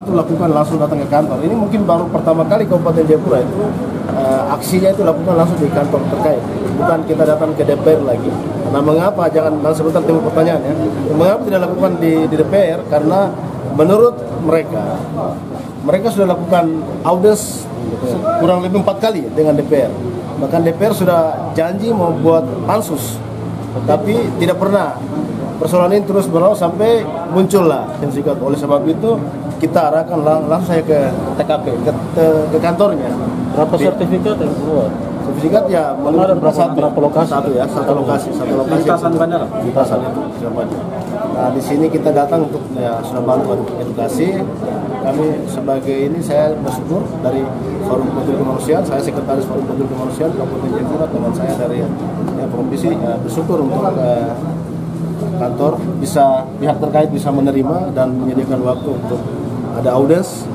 Itu lakukan langsung datang ke kantor. Ini mungkin baru pertama kali Kabupaten Jayapura itu aksinya itu lakukan langsung di kantor terkait. Bukan kita datang ke DPR lagi. Nah, mengapa? Jangan sebentar timbul pertanyaan ya. Mengapa tidak lakukan di DPR? Karena menurut mereka sudah lakukan audiens kurang lebih 4 kali dengan DPR. Bahkan DPR sudah janji mau buat pansus, tapi tidak pernah. Persoalan ini terus berulang sampai muncullah sertifikat. Oleh sebab itu kita arahkan langsung saya ke TKP, ke kantornya. Berapa sertifikat yang keluar? Sertifikat ya ada berapa lokasi? Satu lokasi. Lintasan bandara. Lintasan itu. Nah, di sini kita datang untuk sudah bantu edukasi. Kami sebagai ini saya bersyukur dari Forum Pegiat Kemanusiaan, saya sekretaris Forum Pegiat Kemanusiaan Kabupaten Jayapura, teman saya dari provinsi bersyukur untuk kantor pihak terkait bisa menerima dan menyediakan waktu untuk ada audiens,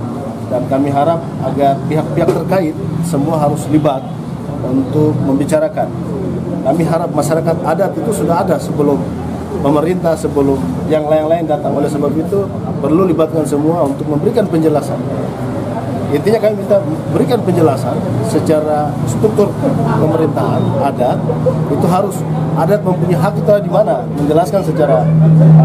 dan kami harap agar pihak-pihak terkait semua harus libat untuk membicarakan. Kami harap masyarakat adat itu sudah ada sebelum pemerintah, sebelum yang lain-lain datang. Oleh sebab itu perlu libatkan semua untuk memberikan penjelasan. Intinya kami minta berikan penjelasan secara struktur pemerintahan adat, itu harus adat mempunyai hak itu di mana, menjelaskan secara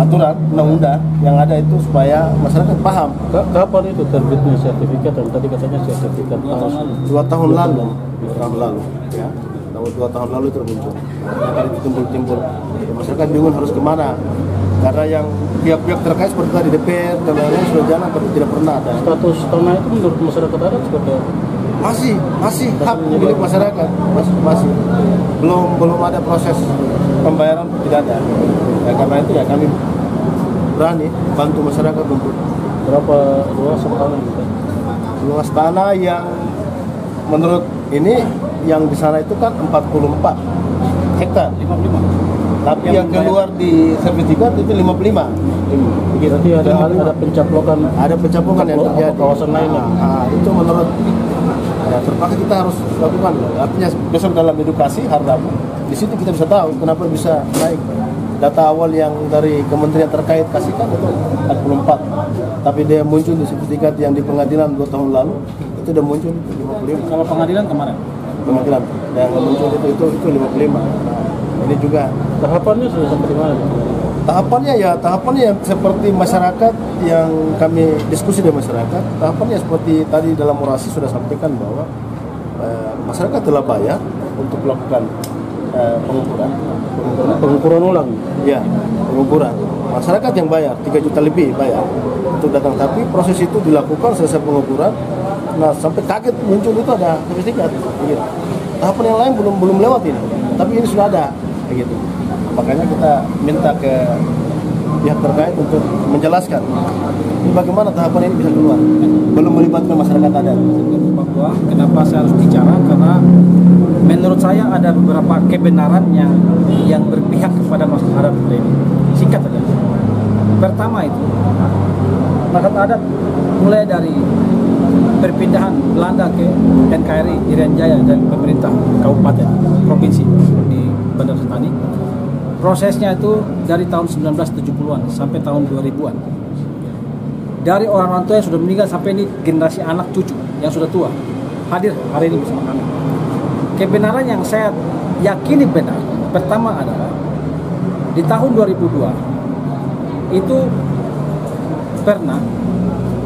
aturan undang-undang yang ada itu supaya masyarakat paham. Kapan itu terbitnya sertifikat? Dan tadi katanya sertifikat 2 tahun lalu ya. 2 tahun lalu itu muncul. Kali itu timbul masyarakat bingung harus kemana, karena yang pihak-pihak terkait seperti tadi DPR dan lain-lain sudah jalan tapi tidak pernah ada. Status tanah itu menurut masyarakat adat seperti apa? Masih hak milik masyarakat, masih belum ada proses pembayaran, tidak ada. Ya, karena itu ya kami berani bantu masyarakat untuk. Berapa luas tanah gitu? Luas tanah yang menurut ini yang di sana itu kan 44 hektar, 55. Tapi yang keluar di sertifikat itu 55. Berarti ada pencaplokan. Ada pencaplokan yang terjadi. Kawasan lainnya. Itu menurut terpaksa kita harus lakukan. Artinya besok dalam edukasi harap di situ kita bisa tahu kenapa bisa naik. Data awal yang dari kementerian terkait kasihkan itu 44. Tapi dia muncul di sertifikat yang di pengadilan 2 tahun lalu itu udah muncul 55. Kalau pengadilan kemarin? Pengadilan yang muncul itu 55. Ini juga tahapannya sudah sampai di mana? Tahapannya yang seperti masyarakat yang kami diskusi dengan masyarakat. Tahapannya seperti tadi dalam orasi sudah sampaikan bahwa masyarakat telah bayar untuk melakukan pengukuran ulang. Ya, pengukuran. Masyarakat yang bayar 3 juta lebih bayar untuk datang, tapi proses itu dilakukan selesai pengukuran. Nah, sampai kaget muncul itu ada sertifikat. Gitu. Tahapan yang lain belum lewat ini, tapi ini sudah ada. Gitu. Makanya kita minta ke pihak terkait untuk menjelaskan ini bagaimana tahapan ini bisa keluar. Belum melibatkan masyarakat adat. Papua, kenapa saya harus bicara? Karena menurut saya ada beberapa kebenaran yang berpihak kepada masyarakat adat ini. Singkat saja. Pertama itu, masyarakat adat mulai dari perpindahan Belanda ke NKRI Irian Jaya dan pemerintah kabupaten provinsi di Bandar Sentani, prosesnya itu dari tahun 1970-an sampai tahun 2000-an. Dari orang-orang tua yang sudah meninggal sampai ini generasi anak cucu yang sudah tua hadir hari ini bersama kami. Kebenaran yang saya yakini benar pertama adalah di tahun 2002 itu pernah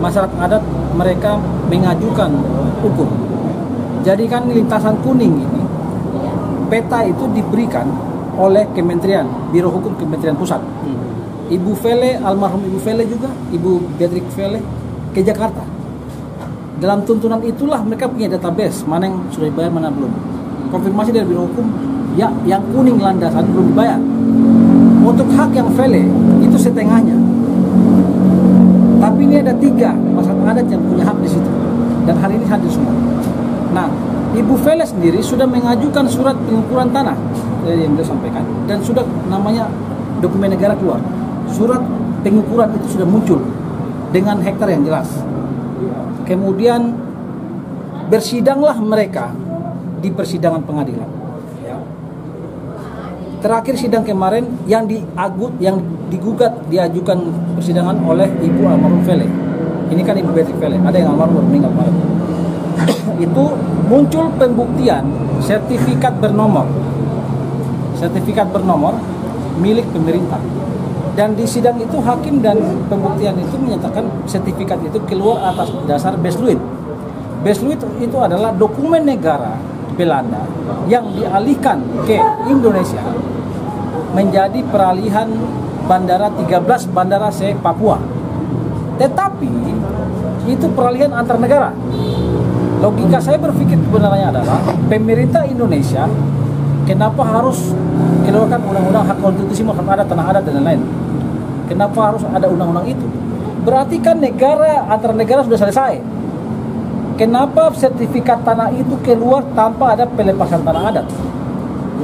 masyarakat adat mereka mengajukan hukum. Jadi kan lintasan kuning ini peta itu diberikan oleh Kementerian Biro Hukum Kementerian Pusat. Ibu Vele, almarhum Ibu Vele juga, Ibu Beatrix Vele ke Jakarta. Dalam tuntunan itulah mereka punya database mana yang sudah dibayar, mana belum. Konfirmasi dari Biro Hukum, ya yang kuning landasan belum dibayar. Untuk hak yang Vele itu setengahnya. Tapi ini ada 3 masyarakat adat yang punya hak di situ. Dan hari ini hadir semua. Nah, Ibu Vele sendiri sudah mengajukan surat pengukuran tanah yang beliau sampaikan, dan sudah namanya dokumen negara keluar. Surat pengukuran itu sudah muncul dengan hektar yang jelas. Kemudian bersidanglah mereka di persidangan pengadilan. Terakhir sidang kemarin yang diajukan persidangan oleh Ibu almarhum Vele. ini kan Ibu Beatrix Vele, ada yang almarhum meninggal kemarin. Itu muncul pembuktian sertifikat bernomor milik pemerintah. Dan di sidang itu hakim dan pembuktian itu menyatakan sertifikat itu keluar atas dasar Besluit. Besluit itu adalah dokumen negara Belanda yang dialihkan ke Indonesia menjadi peralihan bandara 13 bandara se-Papua. Tetapi itu peralihan antar negara. Logika saya berpikir sebenarnya adalah pemerintah Indonesia kenapa harus keluarkan undang-undang hak konstitusi maupun adat, tanah adat dan lain-lain. Kenapa harus ada undang-undang itu? Berarti kan negara antar negara sudah selesai. Kenapa sertifikat tanah itu keluar tanpa ada pelepasan tanah adat?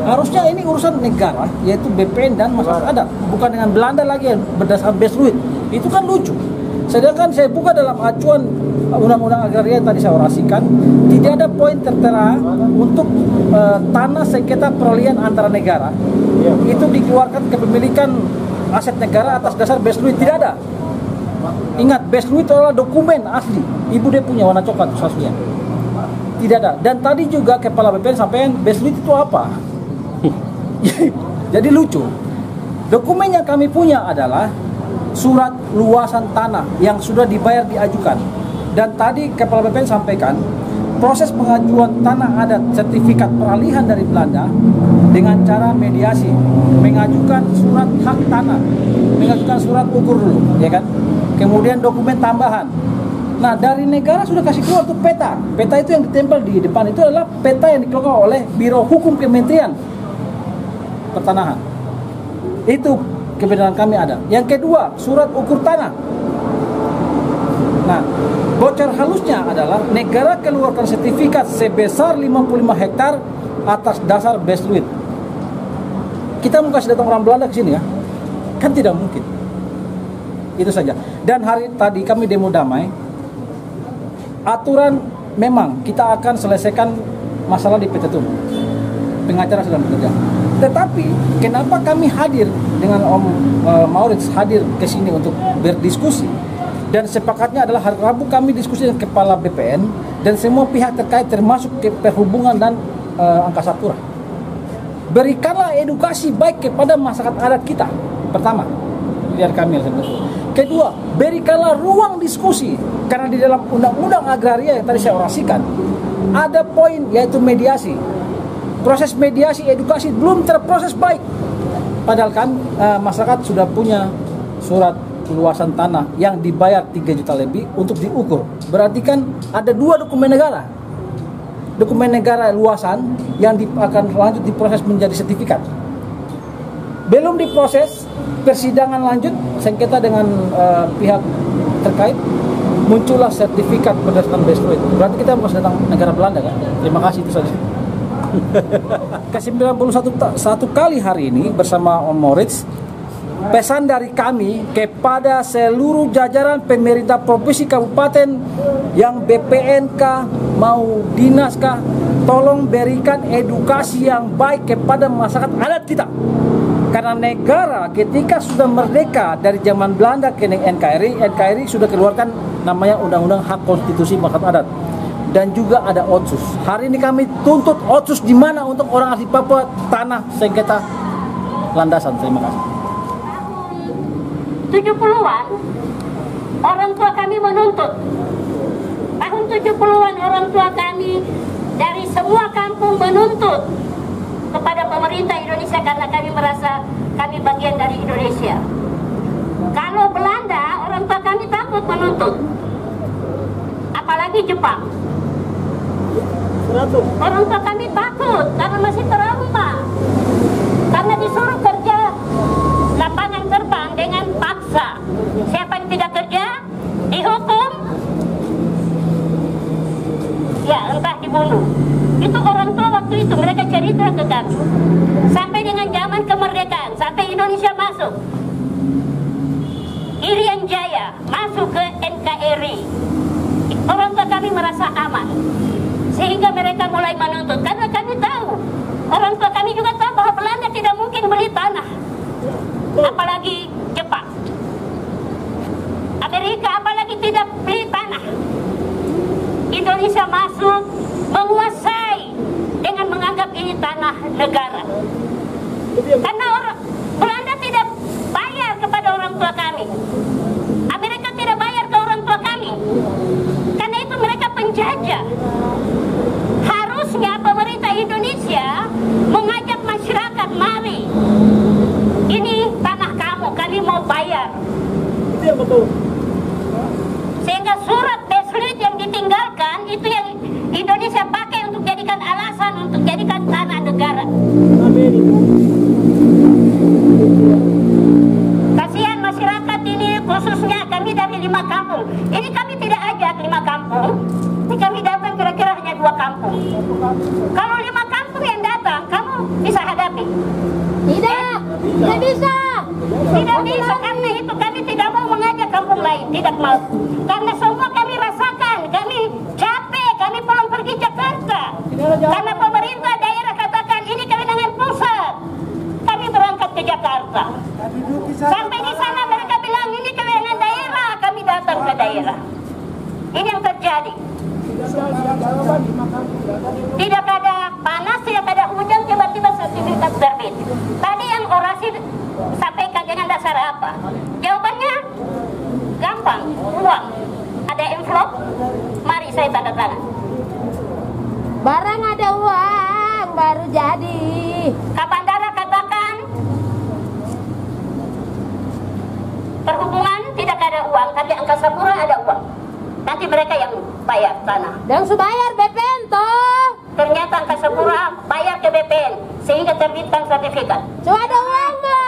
Harusnya ini urusan negara, yaitu BPN dan masyarakat adat, bukan dengan Belanda lagi yang berdasarkan Besluit. Itu kan lucu. Sedangkan saya buka dalam acuan undang-undang agraria yang tadi saya orasikan, tidak ada poin tertera untuk tanah sengketa peralihan antara negara itu dikeluarkan kepemilikan aset negara atas dasar Besluit, tidak ada. Ingat, Besluit adalah dokumen asli. Ibu dia punya warna coklat aslinya. Tidak ada. Dan tadi juga Kepala BPN sampaikan Besluit itu apa? Jadi lucu. Dokumen yang kami punya adalah surat luasan tanah yang sudah dibayar diajukan. Dan tadi Kepala BPN sampaikan proses pengajuan tanah adat sertifikat peralihan dari Belanda dengan cara mediasi, mengajukan surat hak tanah, mengajukan surat ukur dulu, ya kan? Kemudian dokumen tambahan. Nah, dari negara sudah kasih keluar tuh peta. Peta itu yang ditempel di depan itu adalah peta yang dikeluarkan oleh Biro Hukum Kementerian Pertanahan. Itu kebenaran kami ada. Yang kedua, surat ukur tanah. Nah, bocor halusnya adalah negara keluarkan sertifikat sebesar 55 hektar atas dasar Besluit. Kita mau kasih datang orang Belanda ke sini ya? Kan tidak mungkin. Itu saja. Dan hari tadi kami demo damai. Aturan memang kita akan selesaikan masalah di PT Tun. Pengacara sedang bekerja. Tetapi kenapa kami hadir dengan Om Maurits hadir ke sini untuk berdiskusi? Dan sepakatnya adalah hari Rabu kami diskusi dengan Kepala BPN dan semua pihak terkait termasuk ke Perhubungan dan Angkasa Pura. Berikanlah edukasi baik kepada masyarakat adat kita. Pertama, biar kami kedua, berikanlah ruang diskusi. Karena di dalam undang-undang agraria yang tadi saya orasikan ada poin yaitu mediasi. Proses mediasi edukasi belum terproses baik. Padahal kan masyarakat sudah punya surat luasan tanah yang dibayar 3 juta lebih untuk diukur. Berarti kan ada 2 dokumen negara. Dokumen negara luasan yang akan lanjut diproses menjadi sertifikat. Belum diproses, persidangan lanjut sengketa dengan pihak terkait, muncullah sertifikat berdasarkan Besluit. Berarti kita harus datang negara Belanda kan? Terima kasih, itu saja. Ke-91 kali hari ini bersama Om Maurits. Pesan dari kami kepada seluruh jajaran pemerintah provinsi kabupaten yang BPNK mau dinaskah, tolong berikan edukasi yang baik kepada masyarakat adat kita. Karena negara ketika sudah merdeka dari zaman Belanda ke NKRI sudah keluarkan namanya Undang-Undang Hak Konstitusi Masyarakat Adat. Dan juga ada Otsus. Hari ini kami tuntut Otsus di mana untuk orang asli Papua tanah sengketa landasan. Terima kasih. 70-an orang tua kami menuntut. Tahun 70-an orang tua kami dari semua kampung menuntut kepada pemerintah Indonesia karena kami merasa kami bagian dari Indonesia. Kalau Belanda, orang tua kami takut menuntut. Apalagi Jepang. Orang tua kami takut karena masih trauma. Karena disuruh kerja lapangan terbang dengan paksa. Siapa yang tidak kerja dihukum, ya entah dibunuh. Itu orang tua waktu itu mereka cerita ke kami. Sampai dengan zaman kemerdekaan, sampai Indonesia masuk, Irian Jaya masuk ke NKRI, orang tua kami merasa aman, sehingga mereka mulai menuntut. Karena kami tahu, orang tua kami juga tahu bahwa Belanda tidak mungkin beli tanah, apalagi Jepang. Amerika apalagi tidak beli tanah. Indonesia masuk menguasai dengan menganggap ini tanah negara. Karena Belanda tidak bayar kepada orang tua kami. Amerika tidak bayar ke orang tua kami. Karena itu mereka penjajah. Harusnya pemerintah Indonesia mengajak masyarakat, mari. Ini tanah kamu, kami mau bayar. Itu yang betul. Sehingga surat Beslit yang ditinggalkan itu yang Indonesia pakai untuk jadikan alasan untuk jadikan tanah negara. Kasihan masyarakat ini, khususnya kami dari 5 kampung. Ini kami tidak ajak 5 kampung. Ini kami datang kira-kira hanya 2 kampung. Kalau 5 kampung yang datang, kamu bisa hadapi? Tidak bisa. Tidak bisa, karena itu kami tidak mau mengajak kampung lain, tidak mau. Karena semua kami rasakan, kami capek, kami pulang pergi Jakarta. Karena pemerintah daerah katakan ini kewenangan pusat. Kami berangkat ke Jakarta. Sampai di sana mereka bilang ini kewenangan daerah, kami datang ke daerah. Ini yang terjadi. Tidak ada panas, tidak ada hujan, tiba-tiba sertifikat terbit. Tadi yang orasi sampaikan dengan dasar apa? Jawabannya gampang, uang. Ada envelope, mari saya tanda tangan. Barang ada uang, baru jadi. Kapandara katakan perhubungan tidak ada uang, tapi Angkasa Pura ada uang. Nanti mereka yang bayar tanah. Dan bayar BPN toh. Ternyata Angkasa Pura bayar ke BPN sehingga terbitkan sertifikat. Cuma ada uang mah.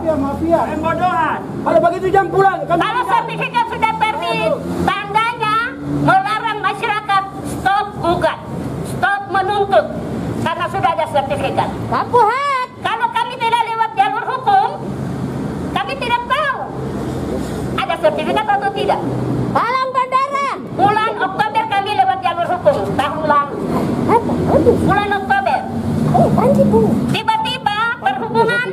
Mafia. Pembodohan. Kalau begitu jam pulang. Kalau sertifikat sudah terbit, tandanya melarang masyarakat stop gugat, stop menuntut karena sudah ada sertifikat. Mampu hak. Kalau kami tidak lewat jalur hukum, kami tidak tahu ada sertifikat atau tidak. Palang Bandara. Bulan Oktober kami lewat jalur hukum tahun lalu. Bulan Oktober. Tiba-tiba perhubungan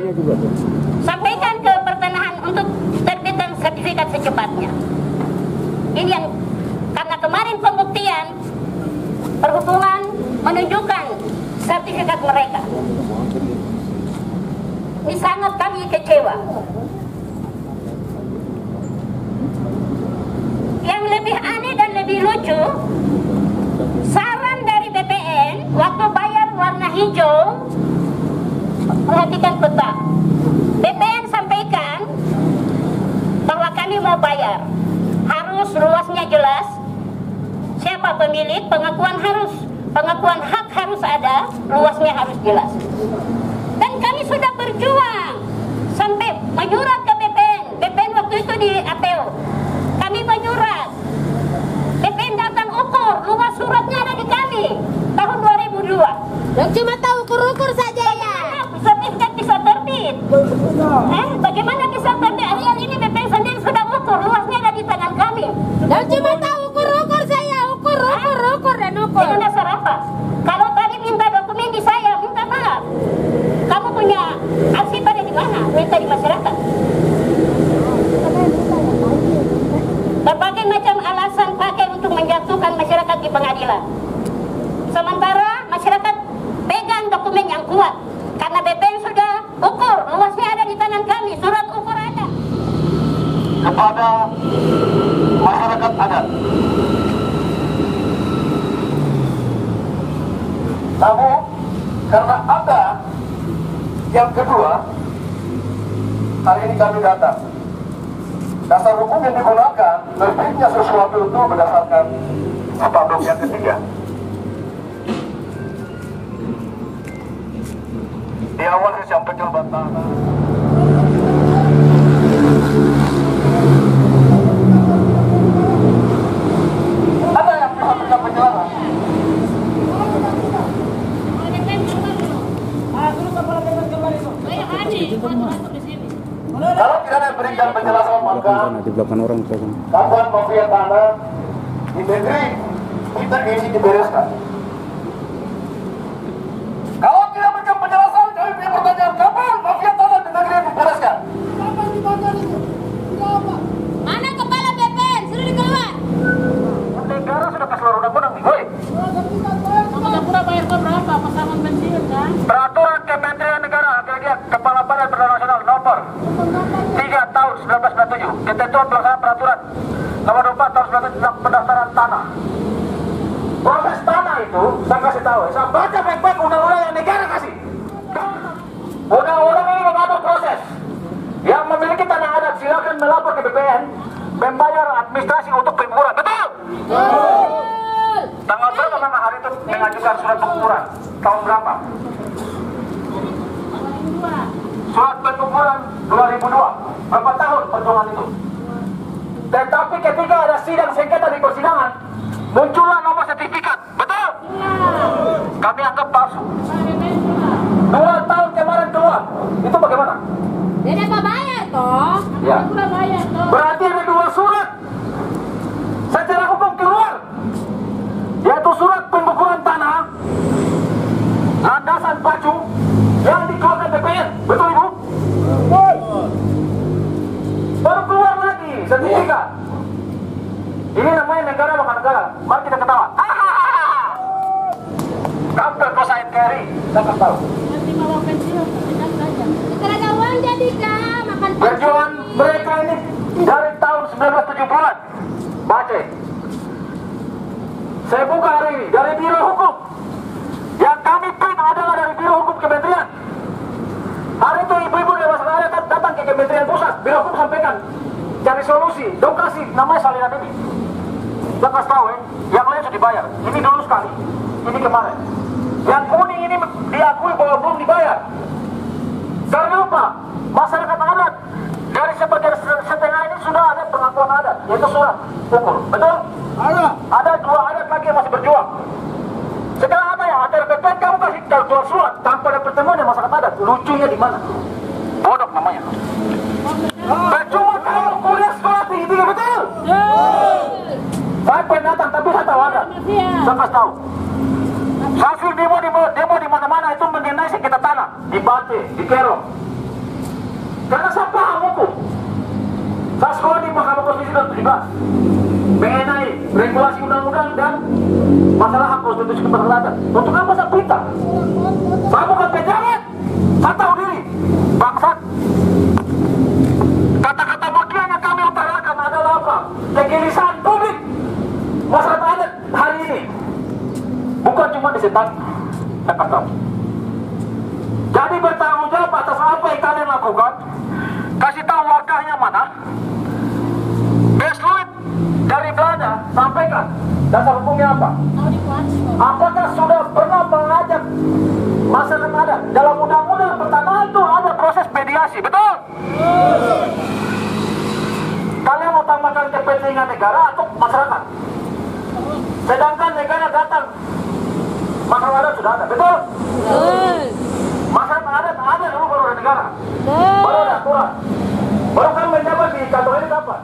sampaikan ke pertanahan untuk terbitan sertifikat secepatnya. Ini yang karena kemarin pembuktian perhubungan menunjukkan sertifikat mereka. Ini sangat kami kecewa. Yang lebih aneh dan lebih lucu, saran dari BPN waktu bayar warna hijau, perhatikan peta. BPN sampaikan bahwa kami mau bayar, harus luasnya jelas, siapa pemilik, pengakuan hak harus ada, luasnya harus jelas. Dan kami sudah berjuang sampai menyurat ke BPN. BPN waktu itu di APO. Kami menyurat. BPN datang ukur, luas suratnya ada di kami tahun 2002. Yang cuma tahu ukur-ukur saja ya. Sertifikat bisa terbit. Bagaimana bisa terbit? Hari ini BPN sendiri sudah ukur, luasnya ada di tangan kami. Yang cuma tahu ukur-ukur saya, ukur dan ukur. Dengan dasar apa? Kalau tadi minta dokumen di saya, minta maaf. Kamu punya arsip ada di mana? Minta di masyarakat. Berbagai macam alasan pakai untuk menjatuhkan masyarakat di pengadilan. Sementara masyarakat pegang dokumen yang kuat. Karena BPN sudah ukur, luasnya ada di tangan kami, surat ukur ada. Kepada masyarakat adat. Namun, karena ada yang kedua, hari ini kami datang. Dasar hukum yang digunakan, terbitnya sesuatu itu berdasarkan spanduk yang ketiga. Di awal saya sampaikan bantahan. Ada yang bisa berikan penjelasan? Kalau tidak ada yang berikan penjelasan, maka di belakang orang kapan mafia tanah di negeri kita ini dibereskan. Kalau tidak berikan penjelasan, kami punya pertanyaan, kapan mafia tanah di negeri ini dibereskan? Kapan dibangun itu? Tidak apa? proses pendaftaran tanah. Proses tanah itu, saya kasih tahu, saya baca baik-baik undang-undang yang negara kasih. Undang-undang ini mengatur proses. Yang memiliki tanah adat silakan melapor ke BPN, membayar administrasi untuk pengukuran. Betul? Tanggal berapa memang hari itu mengajukan surat pengukuran? Tahun berapa? Surat pengukuran 2002. Berapa tahun perjuangan itu? Tetapi ketika ada sidang sengketa di persidangan, muncullah nomor sertifikat. Betul? Kami anggap palsu. 2 tahun kemarin keluar. Itu bagaimana? Dia dapat bayar toh? Ya. Udah bayar toh. Berarti ada 2 surat secara hukum keluar, yaitu surat pengukuran tanah landasan pacu yang dikeluarkan BPN. Betul Ibu? Baru keluar lagi sertifikat. Ini namanya negara bukan negara. Mari kita ketawa. Kamu perkosa NKRI, saya tahu. Nanti mau pensiun, kita saja. Kita ada uang jadi kah? Makan Perjuangan mereka ini dari tahun 1970-an. Baca. Saya buka hari ini dari Biro Hukum. Yang kami print adalah dari Biro Hukum Kementerian. Hari itu ibu-ibu dewasa adat datang ke Kementerian Pusat. Biro Hukum sampaikan cari solusi. Dong kasih namanya salinan ini. Saya kasih tahu yang lain sudah dibayar. Ini dulu sekali. Ini kemarin. Yang kuning ini diakui bahwa belum dibayar. Karena apa? Masyarakat adat dari sebagian setengah ini sudah ada pengakuan adat, yaitu surat ukur. Betul? Ada 2 adat lagi yang masih berjuang. Sekarang apa ya? Antara BPN kamu kasih jual surat tanpa ada pertemuan dengan masyarakat adat. Lucunya di mana? Bodoh namanya. Percuma kamu kuliah sekolah tinggi, betul? Saya pengen datang, tapi saya tahu ada. Saya kasih tahu. Hasil demo di mana-mana itu mengenai sengketa tanah, di Bate, di Kerong. Karena saya paham hukum. Saya sekolah di Mahkamah Konstitusi tahun 17 mengenai regulasi undang-undang dan masalah hak konstitusi keberlanjutan. Untuk apa saya perintah? Saya bukan pejabat. Saya tahu diri. Bangsat. Kata-kata bagian yang kami utarakan adalah apa? Kegelisahan publik masyarakat adat hari ini. Bukan cuma di setan, saya tahu. Jadi bertanggung jawab atas apa yang kalian lakukan. Kasih tahu wakahnya mana. Besluit dari Belanda sampaikan dasar hukumnya apa. Apakah sudah pernah mengajak masyarakat adat dalam undang-undang pertama itu ada proses mediasi, betul? Kalian mau tambahkan kepentingan negara atau masyarakat? Sedangkan negara datang, masyarakat adat sudah ada, betul? Masyarakat adat ada dulu baru ada negara, baru ada aturan. Baru kan menjabat di kantor ini kapan?